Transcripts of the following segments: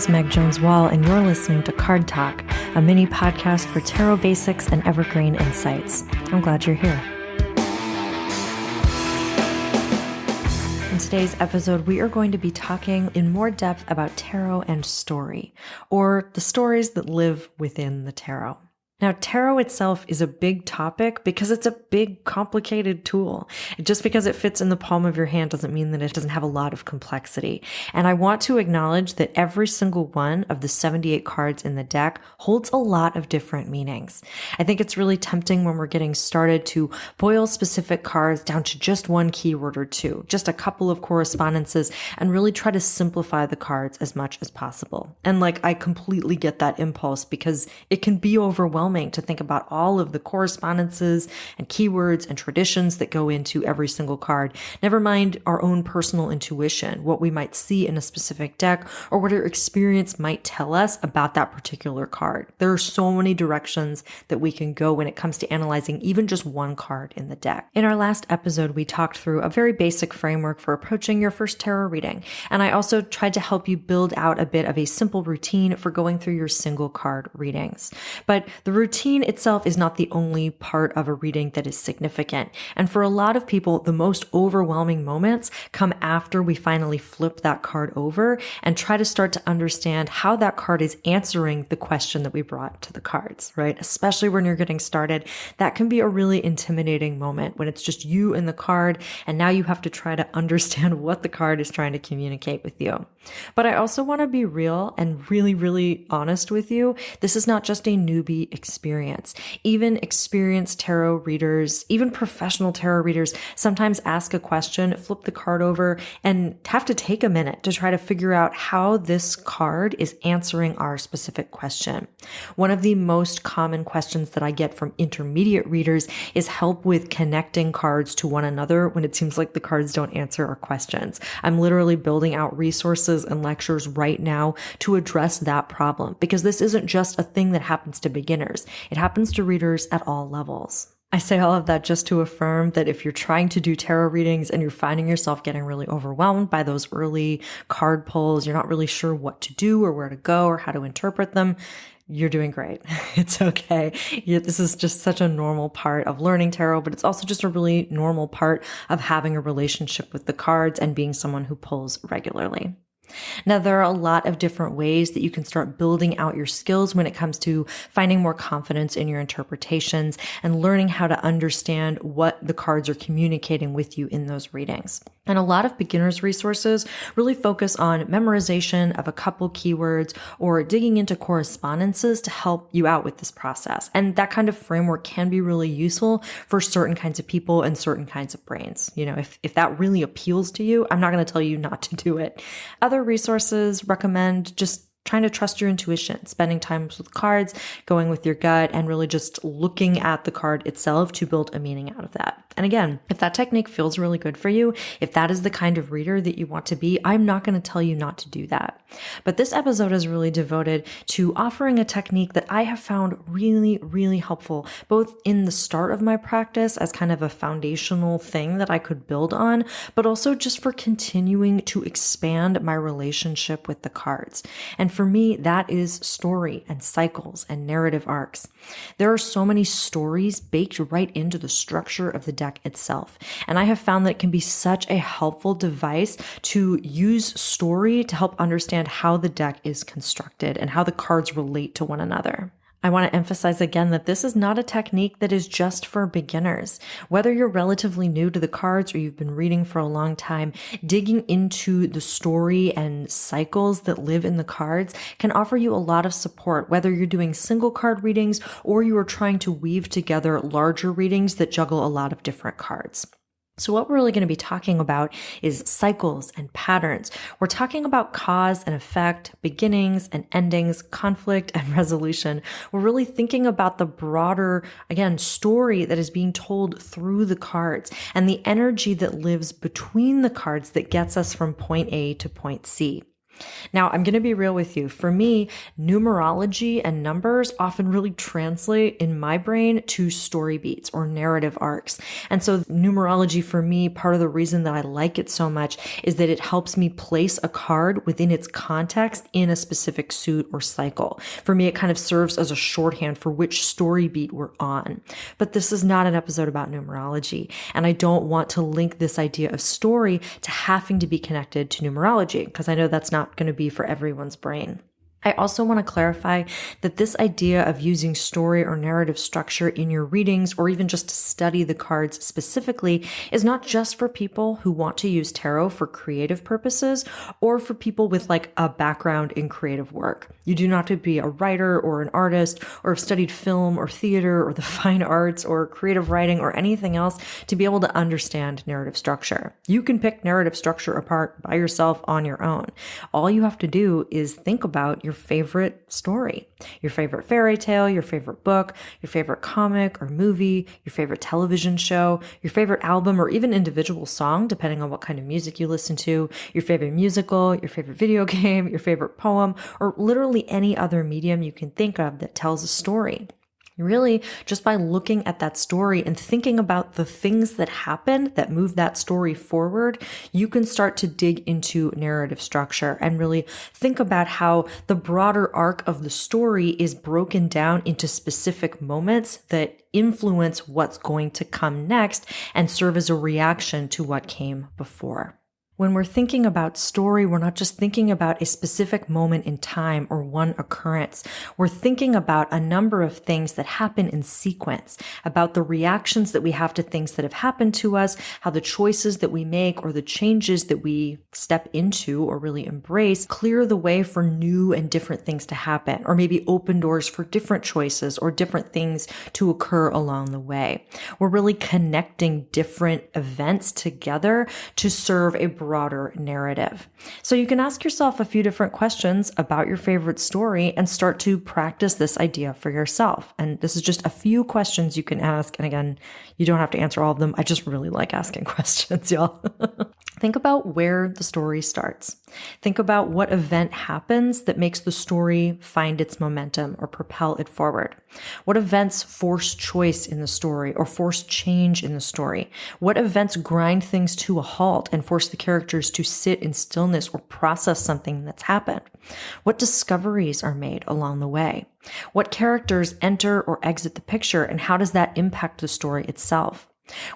is Meg Jones Wall, and you're listening to Card Talk, a mini podcast for tarot basics and evergreen insights. I'm glad you're here. In today's episode, we are going to be talking in more depth about tarot and story, or the stories that live within the tarot. Now, tarot itself is a big topic because it's a big, complicated tool. Just because it fits in the palm of your hand doesn't mean that it doesn't have a lot of complexity. And I want to acknowledge that every single one of the 78 cards in the deck holds a lot of different meanings. I think it's really tempting when we're getting started to boil specific cards down to just one keyword or two, just a couple of correspondences, and really try to simplify the cards as much as possible. And I completely get that impulse because it can be overwhelming to think about all of the correspondences and keywords and traditions that go into every single card. Never mind our own personal intuition, what we might see in a specific deck, or what our experience might tell us about that particular card. There are so many directions that we can go when it comes to analyzing even just one card in the deck. In our last episode, we talked through a very basic framework for approaching your first tarot reading, and I also tried to help you build out a bit of a simple routine for going through your single card readings. But the routine itself is not the only part of a reading that is significant. And for a lot of people, the most overwhelming moments come after we finally flip that card over and try to start to understand how that card is answering the question that we brought to the cards, right? Especially when you're getting started, that can be a really intimidating moment when it's just you and the card, and now you have to try to understand what the card is trying to communicate with you. But I also want to be real and really, really honest with you. This is not just a newbie experience. Even experienced tarot readers, even professional tarot readers sometimes ask a question, flip the card over, and have to take a minute to try to figure out how this card is answering our specific question. One of the most common questions that I get from intermediate readers is help with connecting cards to one another when it seems like the cards don't answer our questions. I'm literally building out resources and lectures right now to address that problem, because this isn't just a thing that happens to beginners. It happens to readers at all levels. I say all of that just to affirm that if you're trying to do tarot readings and you're finding yourself getting really overwhelmed by those early card pulls, you're not really sure what to do or where to go or how to interpret them, you're doing great. It's okay. This is just such a normal part of learning tarot, but it's also just a really normal part of having a relationship with the cards and being someone who pulls regularly. Now, there are a lot of different ways that you can start building out your skills when it comes to finding more confidence in your interpretations and learning how to understand what the cards are communicating with you in those readings. And a lot of beginners' resources really focus on memorization of a couple keywords or digging into correspondences to help you out with this process. And that kind of framework can be really useful for certain kinds of people and certain kinds of brains. If that really appeals to you, I'm not going to tell you not to do it. Other resources recommend just trying to trust your intuition, spending time with cards, going with your gut, and really just looking at the card itself to build a meaning out of that. And again, if that technique feels really good for you, if that is the kind of reader that you want to be, I'm not going to tell you not to do that. But this episode is really devoted to offering a technique that I have found really, really helpful, both in the start of my practice as kind of a foundational thing that I could build on, but also just for continuing to expand my relationship with the cards. And for me, that is story and cycles and narrative arcs. There are so many stories baked right into the structure of the deck itself. And I have found that it can be such a helpful device to use story to help understand how the deck is constructed and how the cards relate to one another. I want to emphasize again that this is not a technique that is just for beginners. Whether you're relatively new to the cards or you've been reading for a long time, digging into the story and cycles that live in the cards can offer you a lot of support, whether you're doing single card readings or you are trying to weave together larger readings that juggle a lot of different cards. So what we're really going to be talking about is cycles and patterns. We're talking about cause and effect, beginnings and endings, conflict and resolution. We're really thinking about the broader, again, story that is being told through the cards and the energy that lives between the cards that gets us from point A to point C. Now, I'm going to be real with you. For me, numerology and numbers often really translate in my brain to story beats or narrative arcs. And so numerology for me, part of the reason that I like it so much is that it helps me place a card within its context in a specific suit or cycle. For me, it kind of serves as a shorthand for which story beat we're on. But this is not an episode about numerology, and I don't want to link this idea of story to having to be connected to numerology, because I know that's not going to be for everyone's brain. I also want to clarify that this idea of using story or narrative structure in your readings, or even just to study the cards specifically, is not just for people who want to use tarot for creative purposes or for people with like a background in creative work. You do not have to be a writer or an artist or have studied film or theater or the fine arts or creative writing or anything else to be able to understand narrative structure. You can pick narrative structure apart by yourself on your own. All you have to do is think about your favorite story, your favorite fairy tale, your favorite book, your favorite comic or movie, your favorite television show, your favorite album, or even individual song, depending on what kind of music you listen to, your favorite musical, your favorite video game, your favorite poem, or literally any other medium you can think of that tells a story. Really, just by looking at that story and thinking about the things that happened that move that story forward, you can start to dig into narrative structure and really think about how the broader arc of the story is broken down into specific moments that influence what's going to come next and serve as a reaction to what came before. When we're thinking about story, we're not just thinking about a specific moment in time or one occurrence. We're thinking about a number of things that happen in sequence, about the reactions that we have to things that have happened to us, how the choices that we make or the changes that we step into or really embrace clear the way for new and different things to happen, or maybe open doors for different choices or different things to occur along the way. We're really connecting different events together to serve a broader narrative. So you can ask yourself a few different questions about your favorite story and start to practice this idea for yourself. And this is just a few questions you can ask. And again, you don't have to answer all of them. I just really like asking questions, y'all. Think about where the story starts. Think about what event happens that makes the story find its momentum or propel it forward. What events force choice in the story or force change in the story? What events grind things to a halt and force the characters to sit in stillness or process something that's happened? What discoveries are made along the way? What characters enter or exit the picture, and how does that impact the story itself?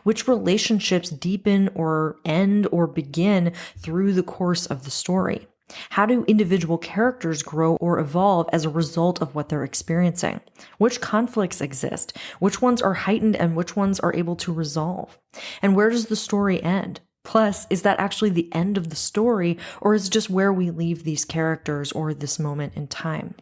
Which relationships deepen or end or begin through the course of the story? How do individual characters grow or evolve as a result of what they're experiencing? Which conflicts exist? Which ones are heightened and which ones are able to resolve? And where does the story end? Plus, is that actually the end of the story, or is it just where we leave these characters or this moment in time?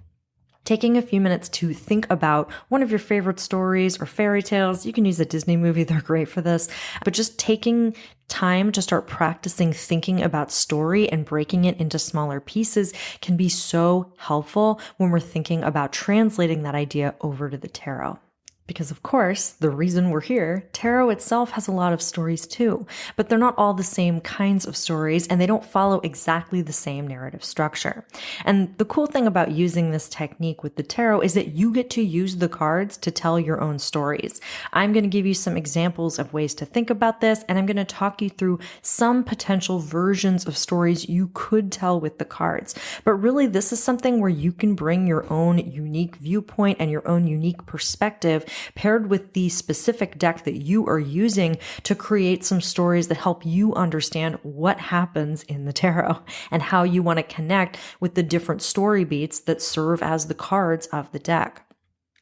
Taking a few minutes to think about one of your favorite stories or fairy tales. You can use a Disney movie, they're great for this. But just taking time to start practicing thinking about story and breaking it into smaller pieces can be so helpful when we're thinking about translating that idea over to the tarot. Because of course, the reason we're here, tarot itself has a lot of stories too, but they're not all the same kinds of stories and they don't follow exactly the same narrative structure. And the cool thing about using this technique with the tarot is that you get to use the cards to tell your own stories. I'm going to give you some examples of ways to think about this, and I'm going to talk you through some potential versions of stories you could tell with the cards. But really, this is something where you can bring your own unique viewpoint and your own unique perspective paired with the specific deck that you are using to create some stories that help you understand what happens in the tarot and how you want to connect with the different story beats that serve as the cards of the deck.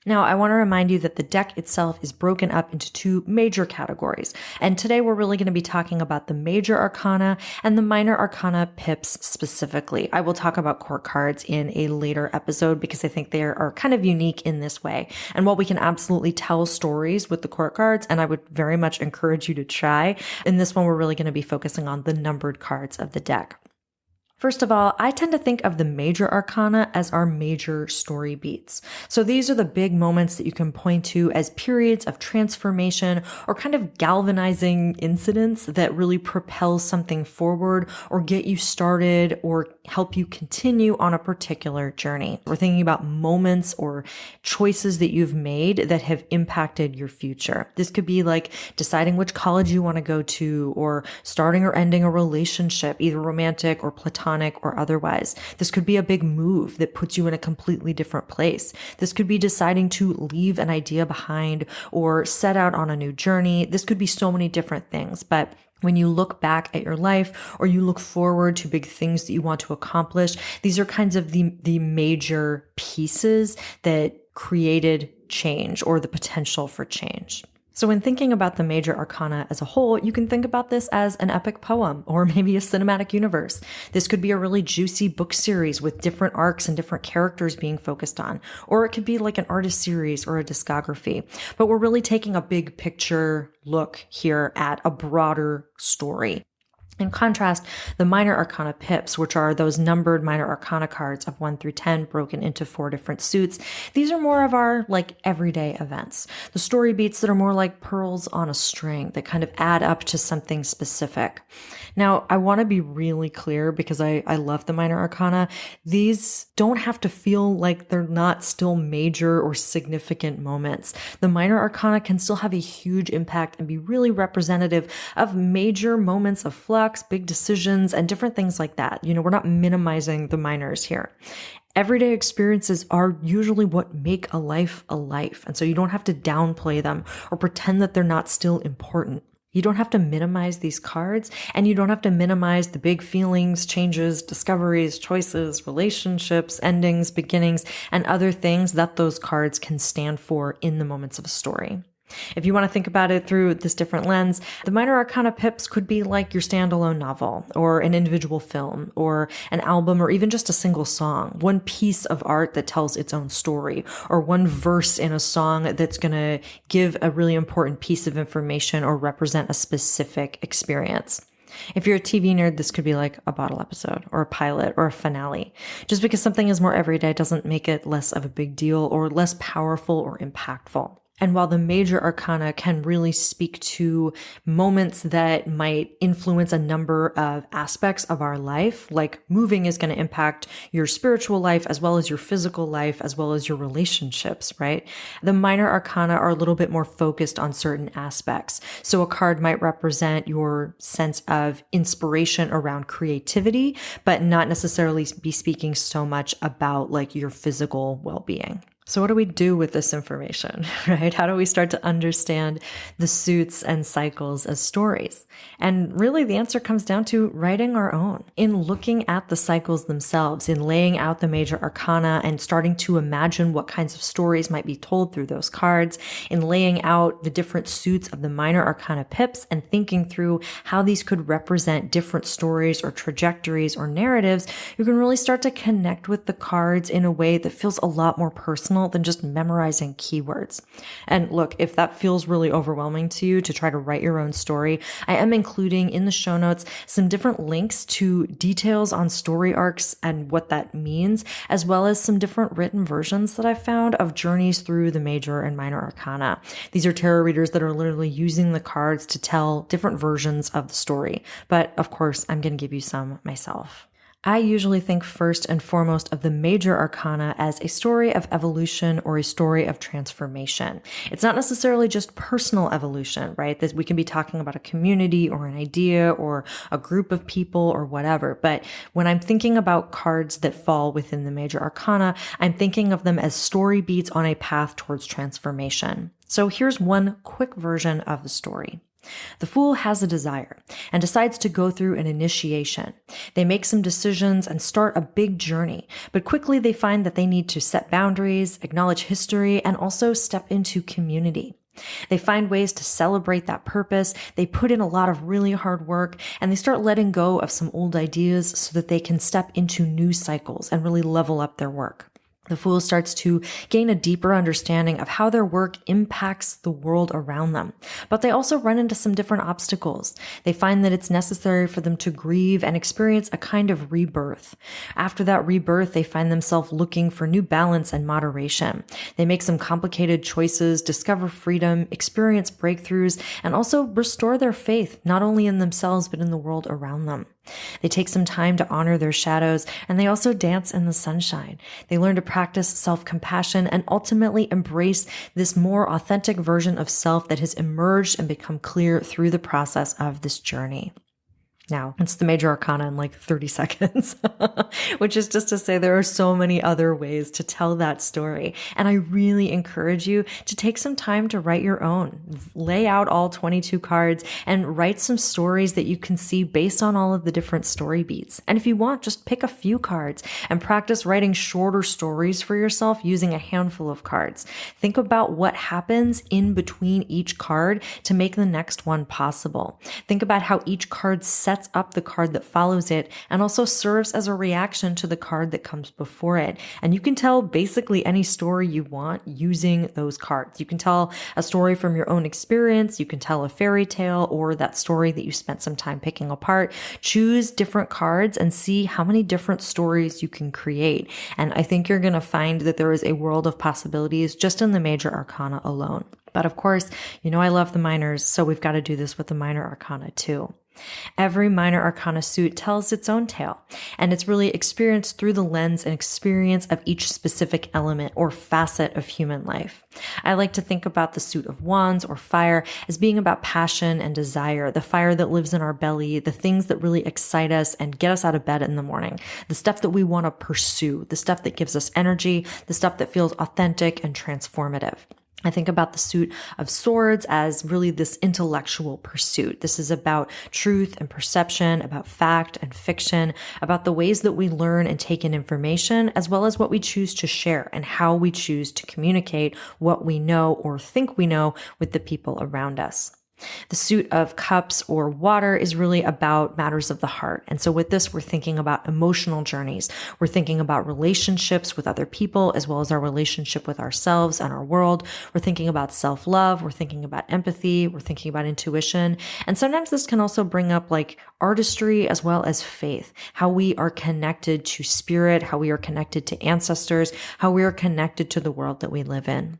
Now, I want to remind you that the deck itself is broken up into two major categories. And today we're really going to be talking about the major arcana and the minor arcana pips specifically. I will talk about court cards in a later episode because I think they are kind of unique in this way. And while we can absolutely tell stories with the court cards, and I would very much encourage you to try, in this one we're really going to be focusing on the numbered cards of the deck. First of all, I tend to think of the major arcana as our major story beats. So these are the big moments that you can point to as periods of transformation or kind of galvanizing incidents that really propel something forward or get you started or help you continue on a particular journey. We're thinking about moments or choices that you've made that have impacted your future. This could be like deciding which college you want to go to, or starting or ending a relationship, either romantic or platonic or otherwise. This could be a big move that puts you in a completely different place. This could be deciding to leave an idea behind or set out on a new journey. This could be so many different things, but when you look back at your life or you look forward to big things that you want to accomplish, these are kinds of the major pieces that created change or the potential for change. So when thinking about the major arcana as a whole, you can think about this as an epic poem or maybe a cinematic universe. This could be a really juicy book series with different arcs and different characters being focused on, or it could be like an artist series or a discography. But we're really taking a big picture look here at a broader story. In contrast, the minor arcana pips, which are those numbered minor arcana cards of 1 through 10 broken into 4 different suits, these are more of our like everyday events. The story beats that are more like pearls on a string that kind of add up to something specific. Now, I want to be really clear because I love the minor arcana. These don't have to feel like they're not still major or significant moments. The minor arcana can still have a huge impact and be really representative of major moments of flux, big decisions, and different things like that. We're not minimizing the minors here. Everyday experiences are usually what make a life a life. And so you don't have to downplay them or pretend that they're not still important. You don't have to minimize these cards, and you don't have to minimize the big feelings, changes, discoveries, choices, relationships, endings, beginnings, and other things that those cards can stand for in the moments of a story. If you want to think about it through this different lens, the minor arcana pips could be like your standalone novel or an individual film or an album or even just a single song, one piece of art that tells its own story, or one verse in a song that's going to give a really important piece of information or represent a specific experience. If you're a TV nerd, this could be like a bottle episode or a pilot or a finale. Just because something is more everyday doesn't make it less of a big deal or less powerful or impactful. And while the major arcana can really speak to moments that might influence a number of aspects of our life, like moving is going to impact your spiritual life as well as your physical life, as well as your relationships, right? The minor arcana are a little bit more focused on certain aspects. So a card might represent your sense of inspiration around creativity, but not necessarily be speaking so much about like your physical well-being. So what do we do with this information, right? How do we start to understand the suits and cycles as stories? And really the answer comes down to writing our own. In looking at the cycles themselves, in laying out the major arcana and starting to imagine what kinds of stories might be told through those cards, in laying out the different suits of the minor arcana pips and thinking through how these could represent different stories or trajectories or narratives, you can really start to connect with the cards in a way that feels a lot more personal than just memorizing keywords. And look, if that feels really overwhelming to you to try to write your own story, I am including in the show notes some different links to details on story arcs and what that means, as well as some different written versions that I found of journeys through the major and minor arcana. These are tarot readers that are literally using the cards to tell different versions of the story. But of course, I'm going to give you some myself. I usually think first and foremost of the major arcana as a story of evolution or a story of transformation. It's not necessarily just personal evolution, right? That we can be talking about a community or an idea or a group of people or whatever. But when I'm thinking about cards that fall within the major arcana, I'm thinking of them as story beats on a path towards transformation. So here's one quick version of the story. The Fool has a desire and decides to go through an initiation. They make some decisions and start a big journey, but quickly they find that they need to set boundaries, acknowledge history, and also step into community. They find ways to celebrate that purpose. They put in a lot of really hard work, and they start letting go of some old ideas so that they can step into new cycles and really level up their work. The Fool starts to gain a deeper understanding of how their work impacts the world around them. But they also run into some different obstacles. They find that it's necessary for them to grieve and experience a kind of rebirth. After that rebirth, they find themselves looking for new balance and moderation. They make some complicated choices, discover freedom, experience breakthroughs, and also restore their faith, not only in themselves, but in the world around them. They take some time to honor their shadows, and they also dance in the sunshine. They learn to practice self-compassion and ultimately embrace this more authentic version of self that has emerged and become clear through the process of this journey. Now, it's the major arcana in like 30 seconds, which is just to say there are so many other ways to tell that story. And I really encourage you to take some time to write your own. Lay out all 22 cards and write some stories that you can see based on all of the different story beats. And if you want, just pick a few cards and practice writing shorter stories for yourself using a handful of cards. Think about what happens in between each card to make the next one possible. Think about how each card sets up the card that follows it and also serves as a reaction to the card that comes before it. And you can tell basically any story you want using those cards. You can tell a story from your own experience. You can tell a fairy tale or that story that you spent some time picking apart. Choose different cards and see how many different stories you can create. And I think you're going to find that there is a world of possibilities just in the major arcana alone. But of course, I love the minors, so we've got to do this with the minor arcana too. Every minor arcana suit tells its own tale, and it's really experienced through the lens and experience of each specific element or facet of human life. I like to think about the suit of wands or fire as being about passion and desire, the fire that lives in our belly, the things that really excite us and get us out of bed in the morning, the stuff that we want to pursue, the stuff that gives us energy, the stuff that feels authentic and transformative. I think about the suit of swords as really this intellectual pursuit. This is about truth and perception, about fact and fiction, about the ways that we learn and take in information, as well as what we choose to share and how we choose to communicate what we know or think we know with the people around us. The suit of cups or water is really about matters of the heart. And so with this, we're thinking about emotional journeys. We're thinking about relationships with other people, as well as our relationship with ourselves and our world. We're thinking about self-love. We're thinking about empathy. We're thinking about intuition. And sometimes this can also bring up like artistry as well as faith, how we are connected to spirit, how we are connected to ancestors, how we are connected to the world that we live in.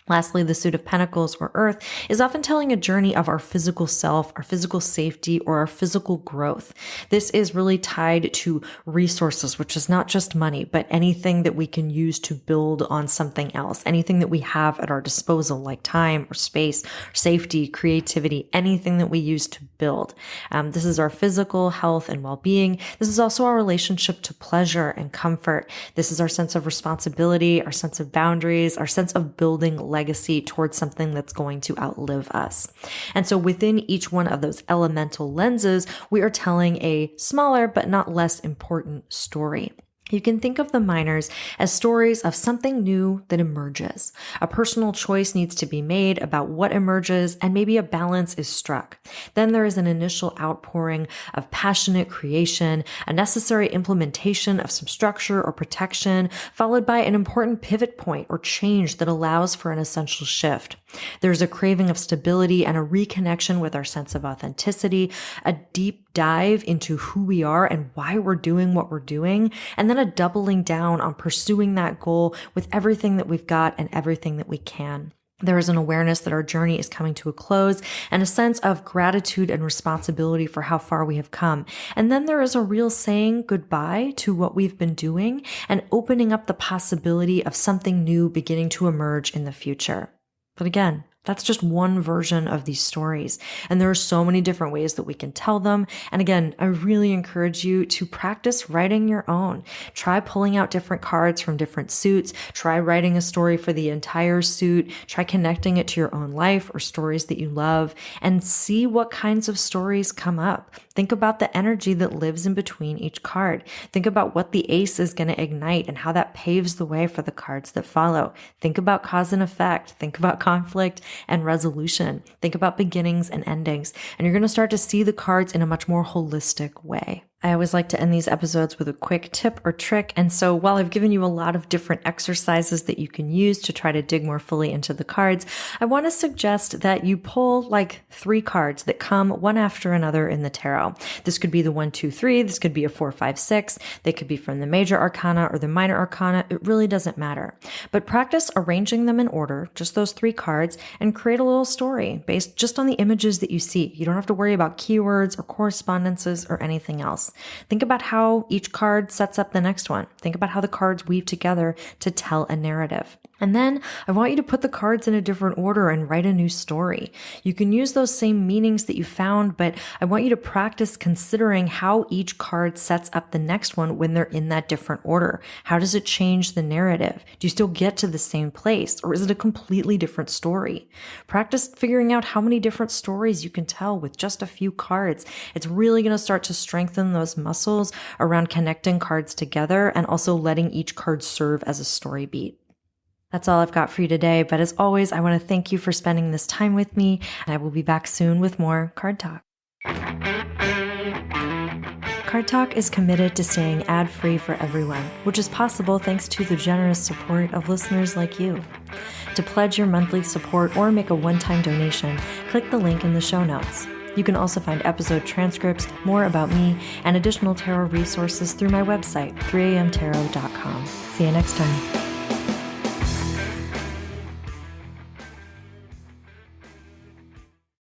Lastly, the suit of pentacles or earth is often telling a journey of our physical self, our physical safety, or our physical growth. This is really tied to resources, which is not just money, but anything that we can use to build on something else, anything that we have at our disposal, like time or space, safety, creativity, anything that we use to build. This is our physical health and well-being. This is also our relationship to pleasure and comfort. This is our sense of responsibility, our sense of boundaries, our sense of building legacy towards something that's going to outlive us. And so within each one of those elemental lenses, we are telling a smaller but not less important story. You can think of the minors as stories of something new that emerges. A personal choice needs to be made about what emerges, and maybe a balance is struck. Then there is an initial outpouring of passionate creation, a necessary implementation of some structure or protection, followed by an important pivot point or change that allows for an essential shift. There's a craving of stability and a reconnection with our sense of authenticity, a deep dive into who we are and why we're doing what we're doing, and then a doubling down on pursuing that goal with everything that we've got and everything that we can. There is an awareness that our journey is coming to a close and a sense of gratitude and responsibility for how far we have come. And then there is a real saying goodbye to what we've been doing and opening up the possibility of something new beginning to emerge in the future. But again, that's just one version of these stories. And there are so many different ways that we can tell them. And again, I really encourage you to practice writing your own. Try pulling out different cards from different suits. Try writing a story for the entire suit. Try connecting it to your own life or stories that you love and see what kinds of stories come up. Think about the energy that lives in between each card. Think about what the ace is going to ignite and how that paves the way for the cards that follow. Think about cause and effect. Think about conflict and resolution. Think about beginnings and endings, and you're going to start to see the cards in a much more holistic way. I always like to end these episodes with a quick tip or trick. And so while I've given you a lot of different exercises that you can use to try to dig more fully into the cards, I want to suggest that you pull like 3 cards that come one after another in the tarot. This could be the 1, 2, 3. This could be a 4, 5, 6. They could be from the major arcana or the minor arcana. It really doesn't matter. But practice arranging them in order, just those 3 cards, and create a little story based just on the images that you see. You don't have to worry about keywords or correspondences or anything else. Think about how each card sets up the next one. Think about how the cards weave together to tell a narrative. And then I want you to put the cards in a different order and write a new story. You can use those same meanings that you found, but I want you to practice considering how each card sets up the next one when they're in that different order. How does it change the narrative? Do you still get to the same place, or is it a completely different story? Practice figuring out how many different stories you can tell with just a few cards. It's really going to start to strengthen those muscles around connecting cards together and also letting each card serve as a story beat. That's all I've got for you today, but as always, I want to thank you for spending this time with me, and I will be back soon with more Card Talk. Card Talk is committed to staying ad-free for everyone, which is possible thanks to the generous support of listeners like you. To pledge your monthly support or make a one-time donation, click the link in the show notes. You can also find episode transcripts, more about me, and additional tarot resources through my website, 3amtarot.com. See you next time.